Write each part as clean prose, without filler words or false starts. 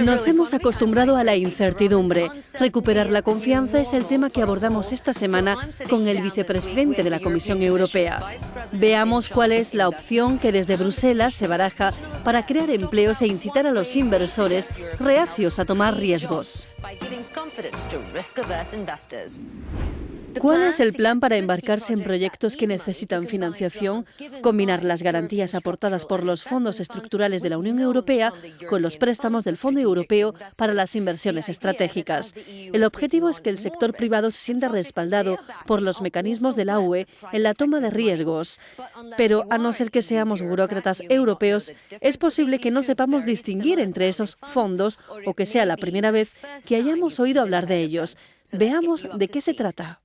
Nos hemos acostumbrado a la incertidumbre. Recuperar la confianza es el tema que abordamos esta semana con el vicepresidente de la Comisión Europea. Veamos cuál es la opción que desde Bruselas se baraja para crear empleos e incitar a los inversores reacios a tomar riesgos. ¿Cuál es el plan para embarcarse en proyectos que necesitan financiación? Combinar las garantías aportadas por los fondos estructurales de la Unión Europea con los préstamos del Fondo Europeo para las Inversiones Estratégicas. El objetivo es que el sector privado se sienta respaldado por los mecanismos de la UE en la toma de riesgos. Pero, a no ser que seamos burócratas europeos, es posible que no sepamos distinguir entre esos fondos o que sea la primera vez que hayamos oído hablar de ellos. Veamos de qué se trata.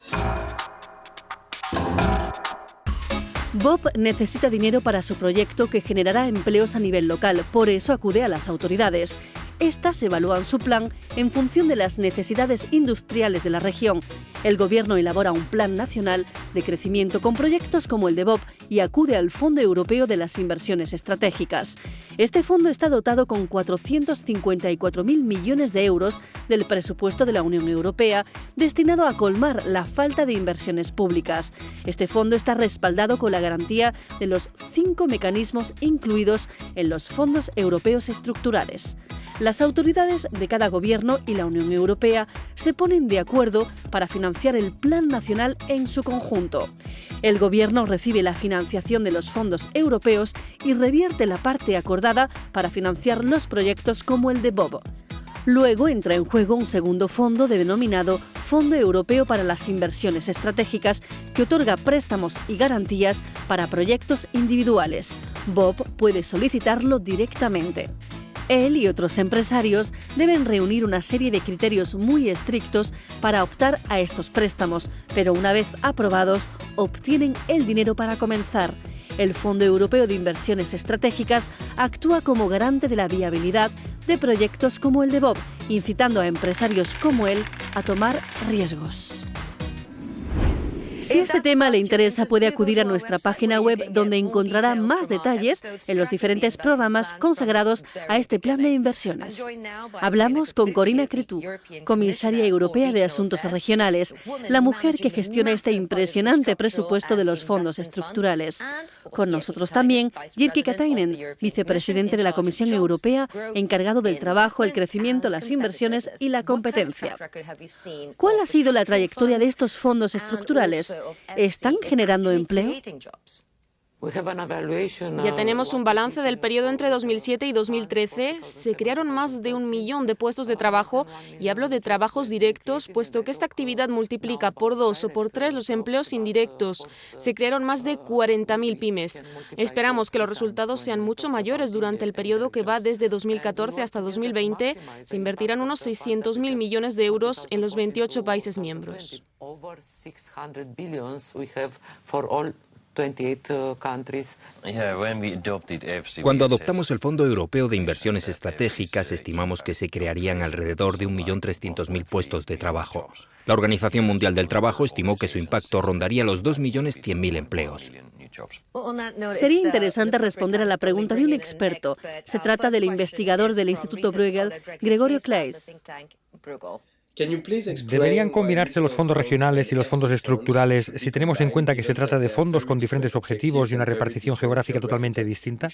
Bob necesita dinero para su proyecto que generará empleos a nivel local, por eso acude a las autoridades. Estas evalúan su plan en función de las necesidades industriales de la región. El Gobierno elabora un plan nacional de crecimiento con proyectos como el de Bob y acude al Fondo Europeo de las Inversiones Estratégicas. Este fondo está dotado con 454.000 millones de euros del presupuesto de la Unión Europea, destinado a colmar la falta de inversiones públicas. Este fondo está respaldado con la garantía de los 5 mecanismos incluidos en los fondos europeos estructurales. Las autoridades de cada gobierno y la Unión Europea se ponen de acuerdo para financiar el Plan Nacional en su conjunto. El gobierno recibe la financiación de los fondos europeos y revierte la parte acordada para financiar los proyectos como el de Bob. Luego entra en juego un segundo fondo denominado Fondo Europeo para las Inversiones Estratégicas, que otorga préstamos y garantías para proyectos individuales. Bob puede solicitarlo directamente. Él y otros empresarios deben reunir una serie de criterios muy estrictos para optar a estos préstamos, pero una vez aprobados, obtienen el dinero para comenzar. El Fondo Europeo de Inversiones Estratégicas actúa como garante de la viabilidad de proyectos como el de Bob, incitando a empresarios como él a tomar riesgos. Si este tema le interesa, puede acudir a nuestra página web, donde encontrará más detalles en los diferentes programas consagrados a este plan de inversiones. Hablamos con Corina Cretu, comisaria europea de Asuntos Regionales, la mujer que gestiona este impresionante presupuesto de los fondos estructurales. Con nosotros también Jyrki Katainen, vicepresidente de la Comisión Europea, encargado del trabajo, el crecimiento, las inversiones y la competencia. ¿Cuál ha sido la trayectoria de estos fondos estructurales? ¿Están generando empleo? Ya tenemos un balance del periodo entre 2007 y 2013. Se crearon más de 1 millón de puestos de trabajo, y hablo de trabajos directos, puesto que esta actividad multiplica por 2 o por 3 los empleos indirectos. Se crearon más de 40.000 pymes. Esperamos que los resultados sean mucho mayores durante el periodo que va desde 2014 hasta 2020. Se invertirán unos 600.000 millones de euros en los 28 países miembros. Cuando adoptamos el Fondo Europeo de Inversiones Estratégicas, estimamos que se crearían alrededor de 1.300.000 puestos de trabajo. La Organización Mundial del Trabajo estimó que su impacto rondaría los 2.100.000 empleos. Sería interesante responder a la pregunta de un experto. Se trata del investigador del Instituto Bruegel, Gregorio Claeys. ¿Deberían combinarse los fondos regionales y los fondos estructurales si tenemos en cuenta que se trata de fondos con diferentes objetivos y una repartición geográfica totalmente distinta?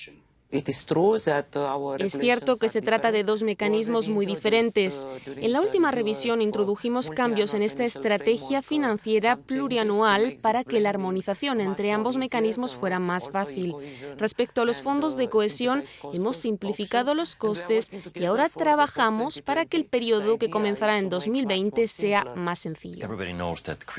Es cierto que se trata de 2 mecanismos muy diferentes. En la última revisión introdujimos cambios en esta estrategia financiera plurianual para que la armonización entre ambos mecanismos fuera más fácil. Respecto a los fondos de cohesión, hemos simplificado los costes y ahora trabajamos para que el periodo que comenzará en 2020 sea más sencillo.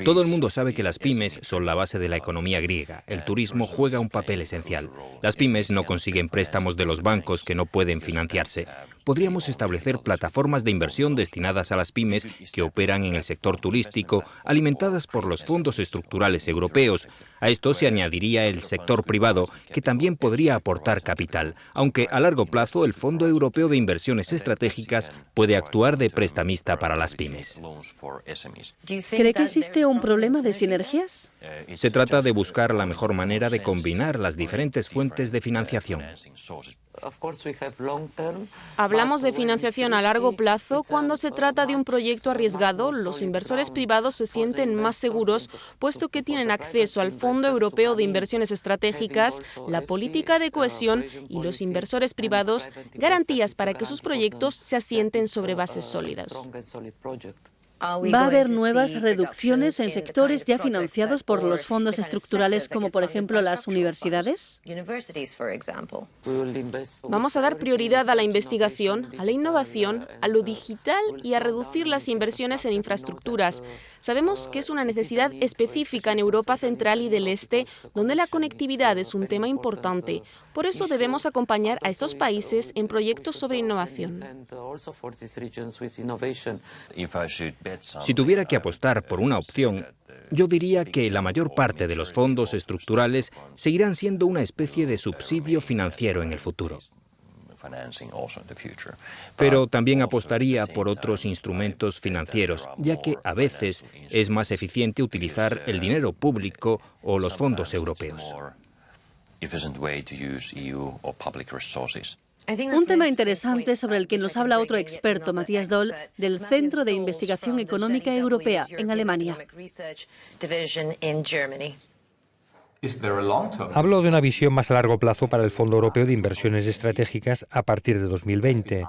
Todo el mundo sabe que las pymes son la base de la economía griega. El turismo juega un papel esencial. Las pymes no consiguen préstamos de los bancos que no pueden financiarse. Podríamos establecer plataformas de inversión destinadas a las pymes que operan en el sector turístico, alimentadas por los fondos estructurales europeos. A esto se añadiría el sector privado, que también podría aportar capital, aunque a largo plazo el Fondo Europeo de Inversiones Estratégicas puede actuar de prestamista para las pymes. ¿Cree que existe un problema de sinergias? Se trata de buscar la mejor manera de combinar las diferentes fuentes de financiación. Hablamos de financiación a largo plazo. Cuando se trata de un proyecto arriesgado, los inversores privados se sienten más seguros, puesto que tienen acceso al Fondo Europeo de Inversiones Estratégicas, la política de cohesión y los inversores privados, garantías para que sus proyectos se asienten sobre bases sólidas. ¿Va a haber nuevas reducciones en sectores ya financiados por los fondos estructurales, como por ejemplo las universidades? Vamos a dar prioridad a la investigación, a la innovación, a lo digital y a reducir las inversiones en infraestructuras. Sabemos que es una necesidad específica en Europa Central y del Este, donde la conectividad es un tema importante. Por eso debemos acompañar a estos países en proyectos sobre innovación. Si tuviera que apostar por una opción, yo diría que la mayor parte de los fondos estructurales seguirán siendo una especie de subsidio financiero en el futuro. Pero también apostaría por otros instrumentos financieros, ya que a veces es más eficiente utilizar el dinero público o los fondos europeos. Un tema interesante sobre el que nos habla otro experto, Matthias Doll, del Centro de Investigación Económica Europea en Alemania. Hablo de una visión más a largo plazo para el Fondo Europeo de Inversiones Estratégicas a partir de 2020.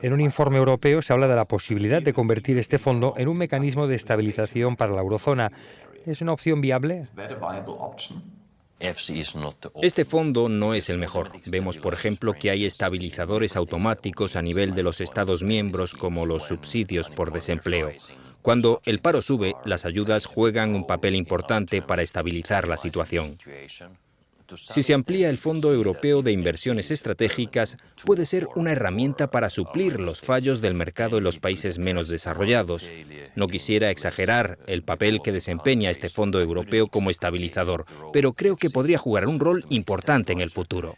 En un informe europeo se habla de la posibilidad de convertir este fondo en un mecanismo de estabilización para la eurozona. ¿Es una opción viable? Este fondo no es el mejor. Vemos, por ejemplo, que hay estabilizadores automáticos a nivel de los Estados miembros, como los subsidios por desempleo. Cuando el paro sube, las ayudas juegan un papel importante para estabilizar la situación. Si se amplía el Fondo Europeo de Inversiones Estratégicas, puede ser una herramienta para suplir los fallos del mercado en los países menos desarrollados. No quisiera exagerar el papel que desempeña este Fondo Europeo como estabilizador, pero creo que podría jugar un rol importante en el futuro.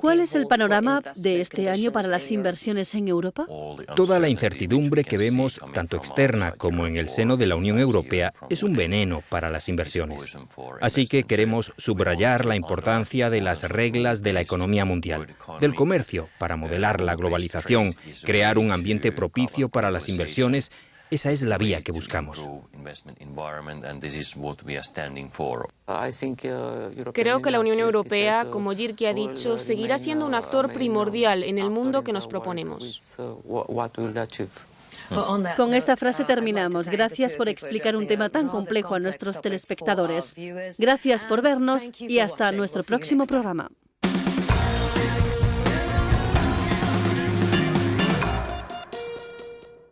¿Cuál es el panorama de este año para las inversiones en Europa? Toda la incertidumbre que vemos, tanto externa como en el seno de la Unión Europea, es un veneno para las inversiones. Así que queremos subrayar la importancia de las reglas de la economía mundial, del comercio, para modelar la globalización, crear un ambiente propicio para las inversiones. Esa es la vía que buscamos. Creo que la Unión Europea, como Jirki ha dicho, seguirá siendo un actor primordial en el mundo que nos proponemos. Con esta frase terminamos. Gracias por explicar un tema tan complejo a nuestros telespectadores. Gracias por vernos y hasta nuestro próximo programa.